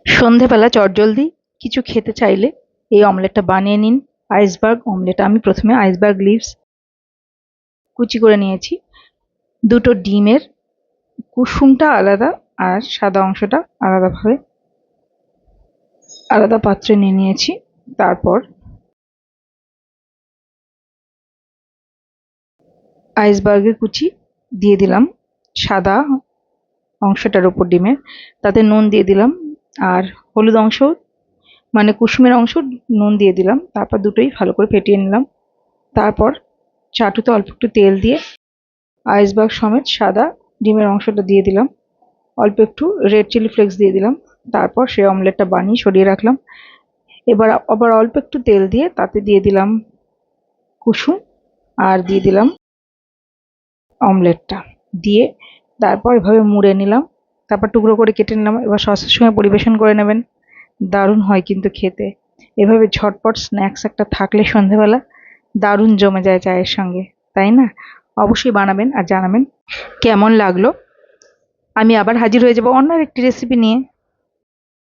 সন্ধেবেলা চটজলদি কিছু খেতে চাইলে এই অমলেটটা বানিয়ে নিন। Iceberg omelette. আমি প্রথমে আইসবার্গ লিভস কুচি করে নিয়েছি। দুটো ডিমের কুসুমটা আলাদা আর সাদা অংশটা আলাদাভাবে আলাদা পাত্রে নিয়ে নিয়েছি। তারপর আইসবার্গের কুচি দিয়ে দিলাম সাদা অংশটার উপর ডিমের, তাতে নুন দিয়ে দিলাম আর হলুদ অংশ মানে কুসুমের অংশ নুন দিয়ে দিলাম। তারপর দুটোই ভালো করে ফেটিয়ে নিলাম। তারপর চাটুতে অল্প একটু তেল দিয়ে আইসবার্গ সমেত সাদা ডিমের অংশটা দিয়ে দিলাম। অল্প একটু রেড চিলি ফ্লেক্স দিয়ে দিলাম। তারপর সেই অমলেটটা বানিয়ে সরিয়ে রাখলাম। এবার আবার অল্প একটু তেল দিয়ে তাতে দিয়ে দিলাম কুসুম আর দিয়ে দিলাম অমলেটটা দিয়ে তারপর এভাবে মুড়ে নিলাম। তারপর টুকরো করে কেটে নিলাম। এবার সসের সঙ্গে পরিবেশন করে নেবেন। দারুণ হয় কিন্তু খেতে। এভাবে ঝটপট স্ন্যাক্স একটা থাকলে সন্ধেবেলা দারুণ জমে যায় চায়ের সঙ্গে, তাই না? অবশ্যই বানাবেন আর জানাবেন কেমন লাগলো। আমি আবার হাজির হয়ে যাব অন্য একটি রেসিপি নিয়ে।